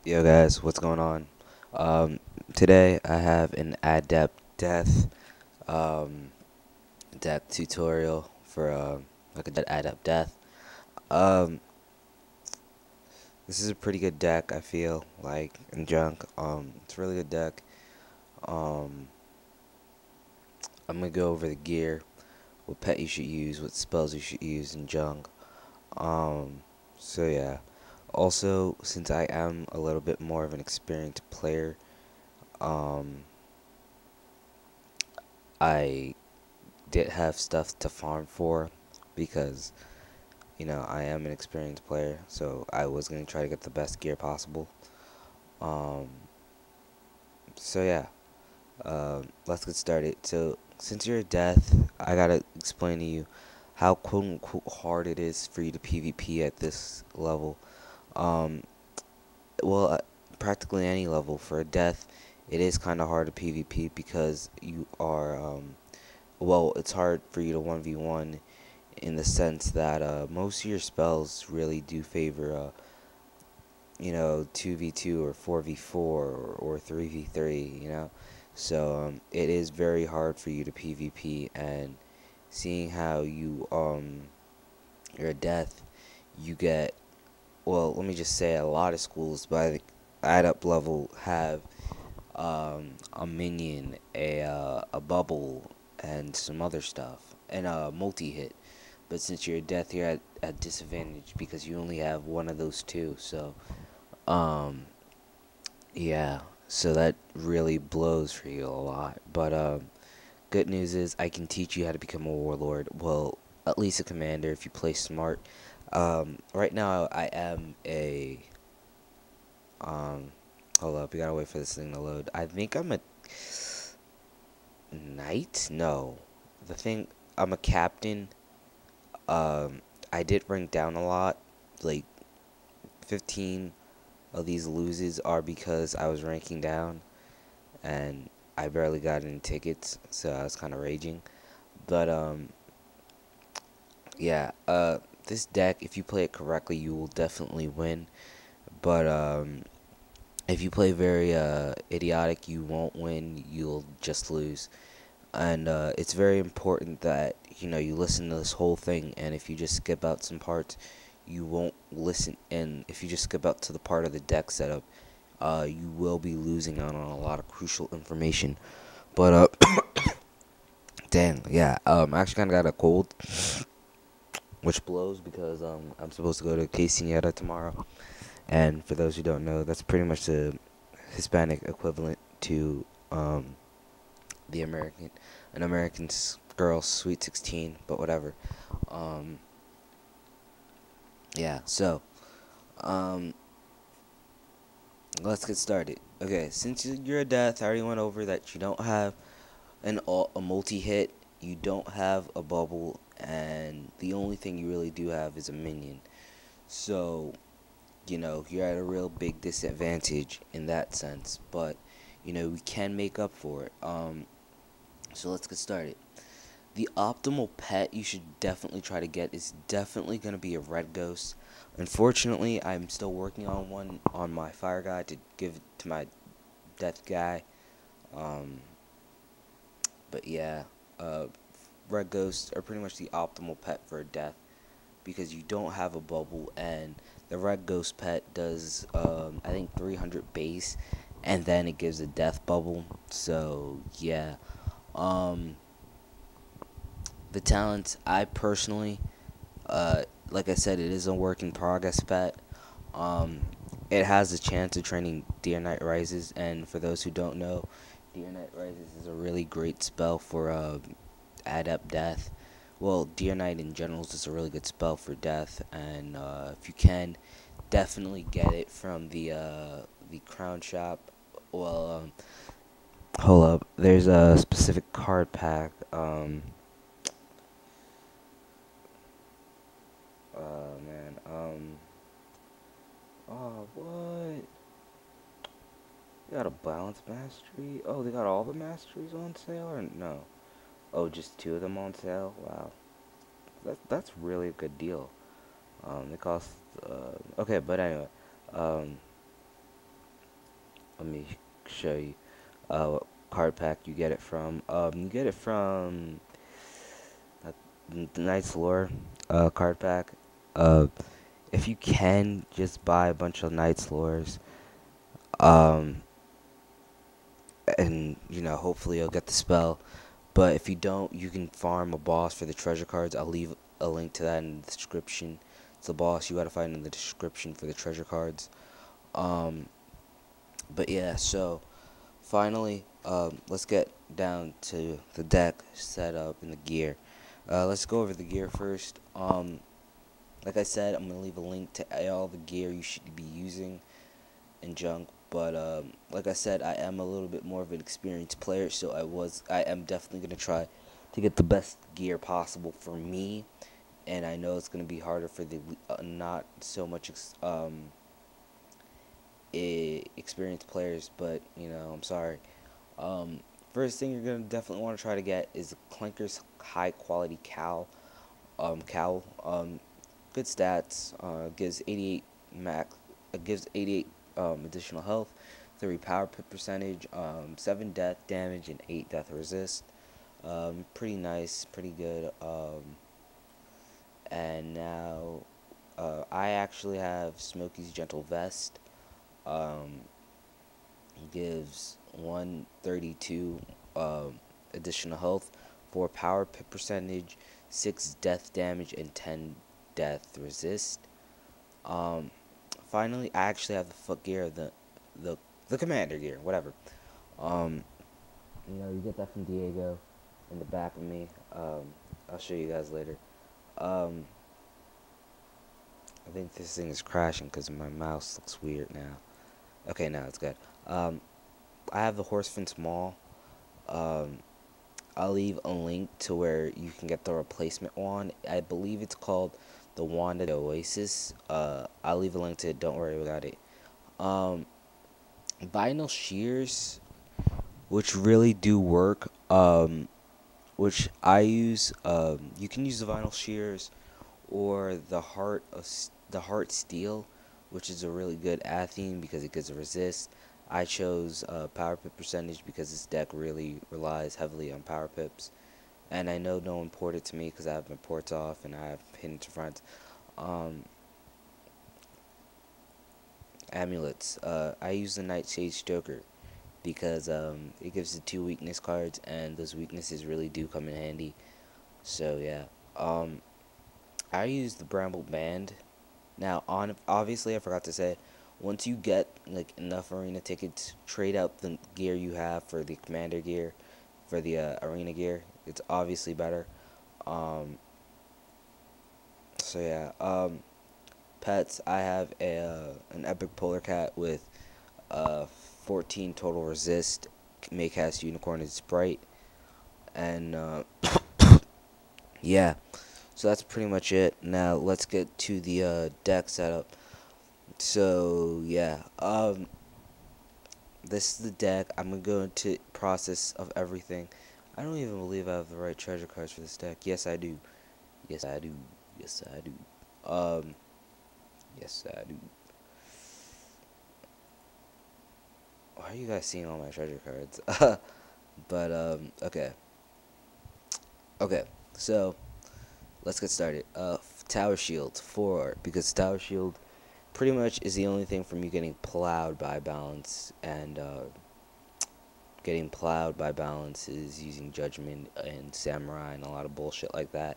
Yo guys, what's going on? Um, Today I have an adept um, death tutorial for like a adept death. Um, this is a pretty good deck. I feel like in junk. It's a really good deck. Um, I'm gonna go over the gear, what pet you should use, what spells you should use in junk. Um, so yeah. Also, since I am a little bit more of an experienced player, um, I did have stuff to farm for because I am an experienced player, so I was gonna try to get the best gear possible. Um, so yeah, let's get started. So since you're a death, I gotta explain to you how quote unquote hard it is for you to PvP at this level. Um, well, practically any level for a death, it is kind of hard to PvP because you are well, it's hard for you to 1v1 in the sense that most of your spells really do favor 2v2 or 4v4 or 3v3, so it is very hard for you to PvP. And seeing how you're a death, you get, well, let me just say, a lot of schools by the adept level have a minion, a bubble, and some other stuff, and a multi-hit. But since you're a death, you're at disadvantage because you only have one of those two. So, um, yeah. So that really blows for you a lot. But good news is I can teach you how to become a warlord. Well, at least a commander if you play smart. Right now I am a um. Hold up, we gotta wait for this thing to load. I think I'm a knight. No, the thing, I'm a captain. Um, I did rank down a lot, like 15 of these loses are because I was ranking down and I barely got any tickets, so I was kind of raging. But yeah, this deck, if you play it correctly, you will definitely win. But if you play very idiotic, you won't win. You'll just lose. And it's very important that you listen to this whole thing. And if you just skip out some parts, you won't listen. And if you just skip out to the part of the deck setup, you will be losing out on a lot of crucial information. But dang, yeah. I actually kind of got a cold, which blows because I'm supposed to go to Quinceañera tomorrow. And for those who don't know, that's pretty much the Hispanic equivalent to the an American girl's Sweet 16, but whatever. Um, yeah. So um, let's get started. Okay, since you're a death, I already went over that you don't have a multi-hit, you don't have a bubble, and the only thing you really do have is a minion. So, you're at a real big disadvantage in that sense, but we can make up for it. So let's get started. The optimal pet you should definitely try to get is definitely going to be a red ghost. Unfortunately, I'm still working on one on my fire guy to give to my death guy. Um, but yeah, uh, red ghosts are pretty much the optimal pet for a death because you don't have a bubble, and the red ghost pet does I think 300 base, and then it gives a death bubble. So yeah, um, the talents, I personally, like I said, it is a work in progress pet. Um, it has a chance of training Dear Knight Rises, and for those who don't know, Dear Knight Rises is a really great spell for adept death. Well, Dear Knight in general is just a really good spell for death, and if you can, definitely get it from the crown shop. Well, hold up, there's a specific card pack. Oh man, oh what? They got a balanced mastery. Oh, they got all the masteries on sale, or no? Oh, just two of them on sale. Wow, that's really a good deal. They cost okay, but anyway, um, let me show you what card pack you get it from. You get it from the Knight's Lore card pack. Uh, if you can, just buy a bunch of Knight's Lores. Um, and hopefully you'll get the spell. But if you don't, you can farm a boss for the treasure cards. I'll leave a link to that in the description. It's a boss you gotta find in the description for the treasure cards. But yeah, so finally, let's get down to the deck setup and the gear. Let's go over the gear first. Like I said, I'm gonna leave a link to all the gear you should be using and junk. But like I said, I am a little bit more of an experienced player, so I am definitely gonna try to get the best gear possible for me. And I know it's gonna be harder for the not so much experienced players, but I'm sorry. First thing you're gonna definitely want to try to get is Clanker's high quality cowl. Good stats. Gives 88 max. Gives 88 additional health, 3 power pip percentage, 7 death damage, and 8 death resist. Pretty nice, pretty good. And now I actually have Smokey's Gentle Vest. Gives 132 additional health, 4 power pip percentage, 6 death damage, and 10 death resist. Finally, I actually have the foot gear, the commander gear, whatever. You get that from Diego in the back of me. I'll show you guys later. I think this thing is crashing because my mouse looks weird now. Okay, now it's good. I have the Horsefin's Maul. I'll leave a link to where you can get the replacement wand. I believe it's called the Wand of the Oasis. I'll leave a link to it. Don't worry about it. Vinyl shears, which really do work. Which I use. You can use the vinyl shears or the heart steel, which is a really good theme because it gives a resist. I chose power pip percentage because this deck really relies heavily on power pips, and I know no one ported to me because I have my ports off and I have hidden to front. Amulets. I use the Nightshade Stoker because it gives the 2 weakness cards, and those weaknesses really do come in handy. So yeah. I use the Bramble Band. Now, obviously, I forgot to say, once you get like enough arena tickets, trade out the gear you have for the commander gear, for the arena gear. It's obviously better. So yeah. Pets. I have an epic polar cat with 14 total resist. May cast unicorn and sprite, and yeah. So that's pretty much it. Now let's get to the deck setup. So yeah, this is the deck. I'm gonna go into process of everything. I don't even believe I have the right treasure cards for this deck. Yes, I do. Yes, I do. Yes, I do. Yes, I do. Why are you guys seeing all my treasure cards? But okay. Okay. So let's get started. Tower Shield 4, because Tower Shield pretty much is the only thing from you getting plowed by balance, and getting plowed by balance is using Judgment and Samurai and a lot of bullshit like that.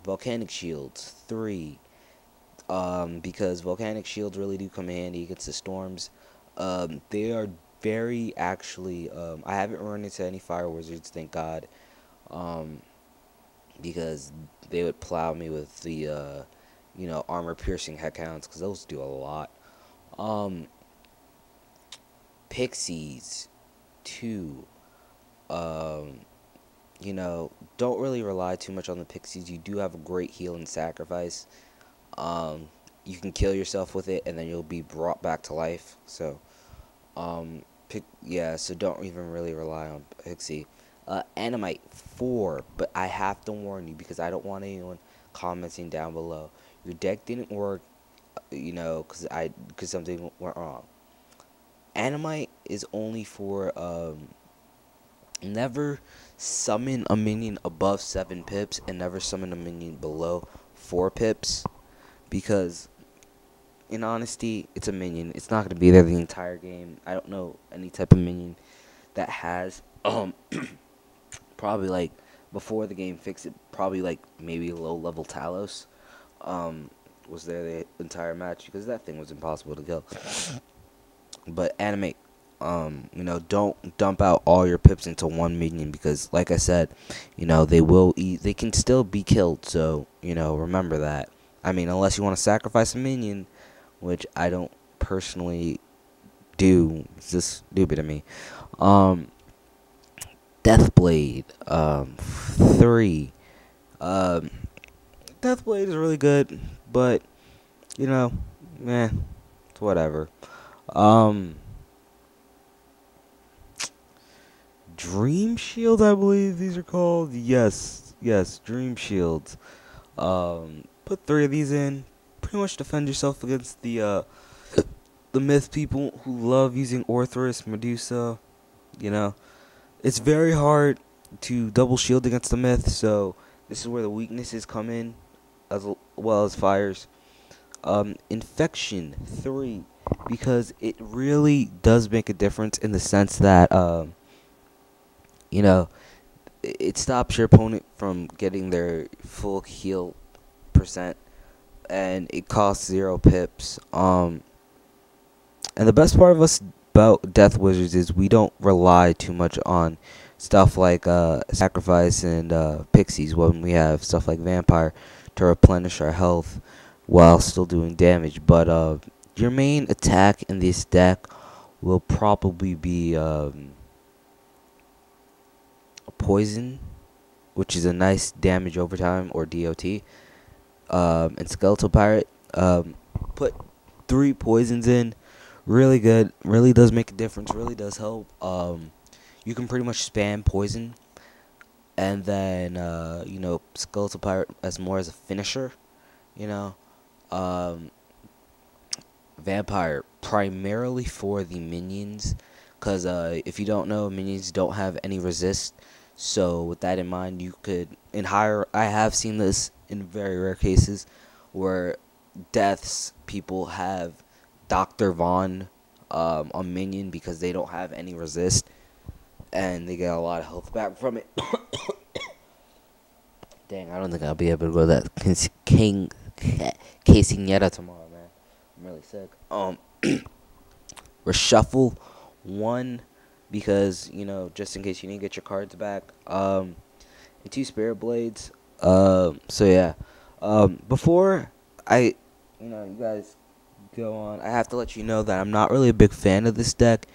Volcanic Shields 3, because Volcanic Shields really do come in handy against the storms. They are very actually, I haven't run into any Fire Wizards, thank God, because they would plow me with the, armor-piercing heckhounds, because those do a lot. Pixies 2, don't really rely too much on the Pixies. You do have a great heal and sacrifice. You can kill yourself with it, and then you'll be brought back to life. So, so don't even really rely on Pixie. Animite 4, but I have to warn you because I don't want anyone commenting down below. Your deck didn't work, because something went wrong. Animite is only for never summon a minion above 7 pips and never summon a minion below 4 pips, because in honesty, it's a minion. It's not going to be there the entire game. I don't know any type of minion that has probably like before the game fixed it, probably like maybe low level Talos was there the entire match, because that thing was impossible to kill. But animate, don't dump out all your pips into one minion, because like I said, they can still be killed, so remember that. I mean, unless you want to sacrifice a minion, which I don't personally do. It's just stupid to me. Deathblade 3. Deathblade is really good, but it's whatever. Dream Shield, I believe these are called. Yes, Dream Shields. Put 3 of these in. Pretty much defend yourself against the myth people who love using Orthrus, Medusa. It's very hard to double shield against the myth, so this is where the weaknesses come in, as well as fires. Infection 3, because it really does make a difference in the sense that it stops your opponent from getting their full heal percent, and it costs 0 pips. And the best part of us about Death Wizards is we don't rely too much on stuff like sacrifice and pixies when we have stuff like vampire to replenish our health while still doing damage. But your main attack in this deck will probably be a poison, which is a nice damage over time, or DOT, and skeletal pirate. Put 3 poisons in. Really good. Really does make a difference. Really does help. You can pretty much spam poison, and then skeletal pirate as more as a finisher. Vampire primarily for the minions, because if you don't know, minions don't have any resist. So with that in mind, you could I have seen this in very rare cases where deaths people have Dr. Vaughn on minion because they don't have any resist, and they get a lot of health back from it. Dang, I don't think I'll be able to go to that Quinceañera tomorrow, man. I'm really sick. Reshuffle 1, because just in case you didn't get your cards back. And 2 Spirit Blades. So yeah. Before you guys go on, I have to let you know that I'm not really a big fan of this deck,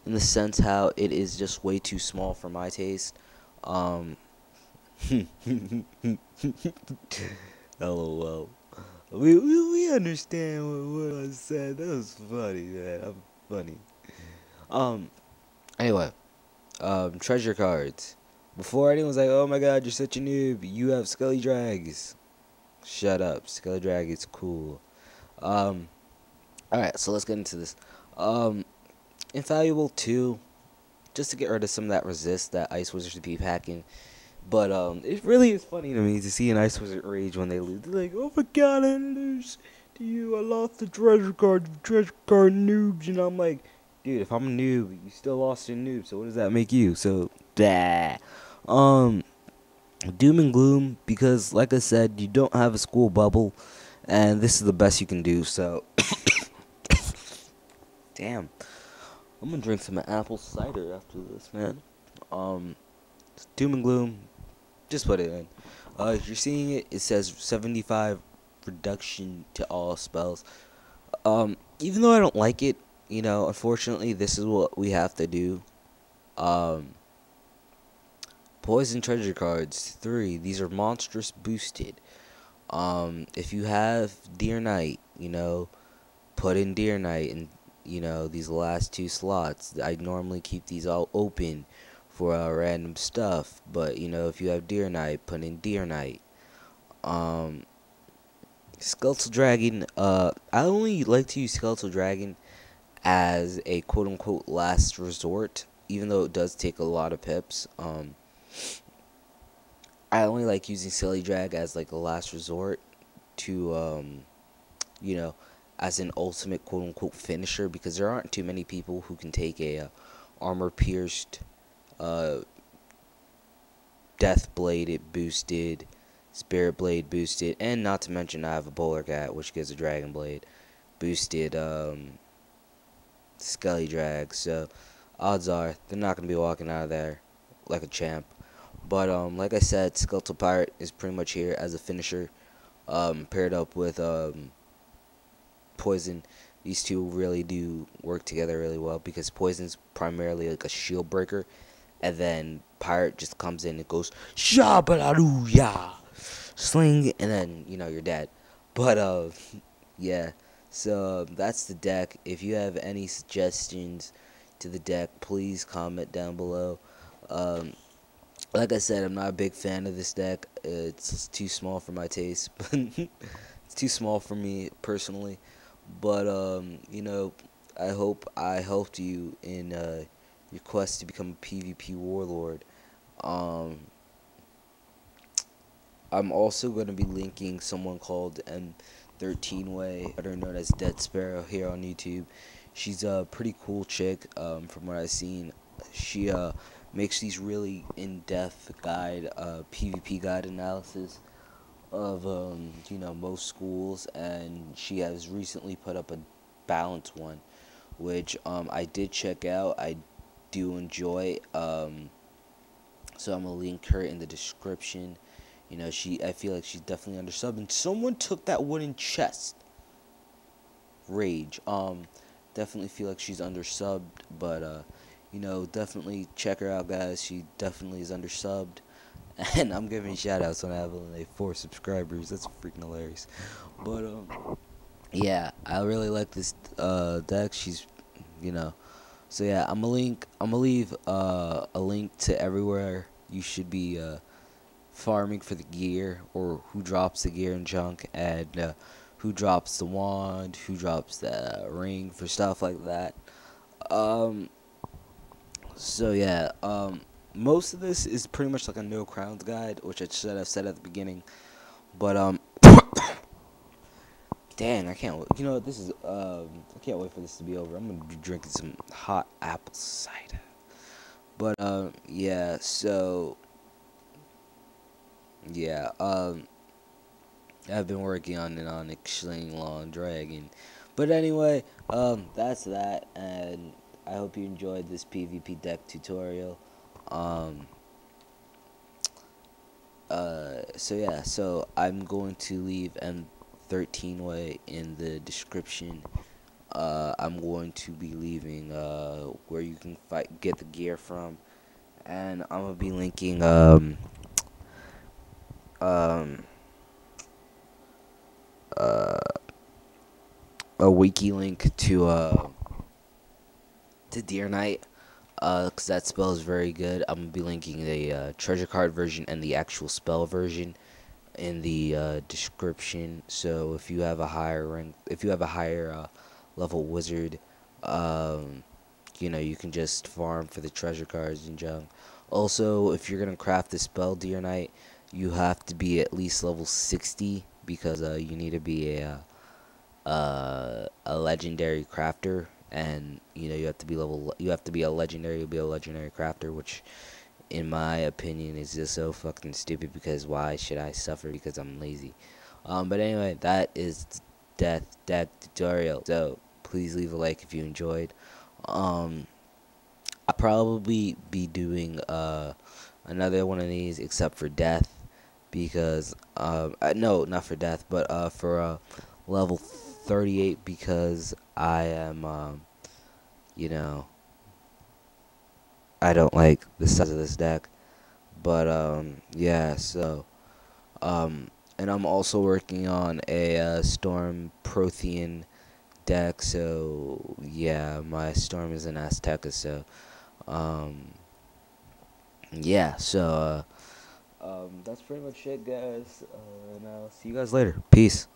in the sense how it is just way too small for my taste. LOL. We understand what I said. That was funny, man. I'm funny. Anyway, treasure cards. Before anyone's like, "Oh my God, you're such a noob. You have Skelly Drags." Shut up. Skelly Drag is cool. Alright, so let's get into this. Infallible 2, just to get rid of some of that resist that Ice Wizards be packing. But it really is funny to me to see an Ice Wizard rage when they lose. They're like, "Oh my God, I lose to you. I lost the treasure card noobs." And I'm like, dude, if I'm a noob, you still lost your noob, so what does that make you? So, Doom and Gloom, because like I said, you don't have a school bubble, and this is the best you can do, so damn. I'm gonna drink some apple cider after this, man. Doom and Gloom, just put it in. If you're seeing it, it says 75 reduction to all spells. Even though I don't like it, unfortunately, this is what we have to do. Poison treasure cards 3. These are monstrous boosted. If you have Deer Knight, put in Deer Knight, and these last 2 slots. I normally keep these all open for random stuff, but if you have Deer Knight, put in Deer Knight. Skeletal Dragon. I only like to use Skeletal Dragon as a quote-unquote last resort, even though it does take a lot of pips. I only like using Silly Drag as like a last resort to you know, as an ultimate quote unquote finisher, because there aren't too many people who can take a armor pierced, uh, death bladed boosted, spirit blade boosted, and not to mention I have a bowler cat which gives a dragon blade boosted skelly drag. So odds are they're not gonna be walking out of there like a champ. But like I said, Skeletal Pirate is pretty much here as a finisher, paired up with Poison. These two really do work together really well, because Poison's primarily like a shield breaker, and then Pirate just comes in and goes shabalooya, sling, and then you're dead. But yeah. So that's the deck. If you have any suggestions to the deck, please comment down below. Um, like I said, I'm not a big fan of this deck. It's too small for my taste. It's too small for me personally. But I helped you in your quest to become a PvP warlord. Um, I'm also going to be linking someone called M13way, better known as Dead Sparrow, here on YouTube. She's a pretty cool chick. From what I've seen, she makes these really in-depth PvP guide analysis of most schools, and she has recently put up a balanced one, which I did check out. I do enjoy. So I'm gonna link her in the description. I feel like she's definitely undersubbed, and someone took that wooden chest. Rage. Definitely feel like she's undersubbed, but definitely check her out, guys. She definitely is undersubbed. And I'm giving shout outs when I have only 4 subscribers. That's freaking hilarious. But yeah, I really like this deck. She's so yeah, I'm gonna leave a link to everywhere you should be farming for the gear, or who drops the gear and junk, and who drops the wand, who drops the ring, for stuff like that. So yeah, most of this is pretty much like a no crowns guide, which I should have said at the beginning. But dang, I can't. This is I can't wait for this to be over. I'm gonna be drinking some hot apple cider. But yeah. So yeah. I've been working on an Onyx Long Dragon. But anyway, that's that, and I hope you enjoyed this PvP deck tutorial. So yeah, so I'm going to leave M13 way in the description. I'm going to be leaving where you can get the gear from, and I'm gonna be linking a wiki link to Deer Knight, because that spell is very good. I'm gonna be linking the treasure card version and the actual spell version in the description. So if you have a higher level wizard, you can just farm for the treasure cards and junk. Also, if you're gonna craft the spell Deer Knight, you have to be at least level 60, because you need to be a legendary crafter, and you have to be a legendary crafter, which in my opinion is just so fucking stupid, because why should I suffer because I'm lazy? But anyway, that is death tutorial. So please leave a like if you enjoyed. I'll probably be doing another one of these, except for death, because no, not for death, but for level 38, because I am I don't like the size of this deck. But yeah, so and I'm also working on a storm prothean deck. So yeah, my storm is an Azteca. So yeah, so that's pretty much it, guys. And I'll see you guys later. Peace.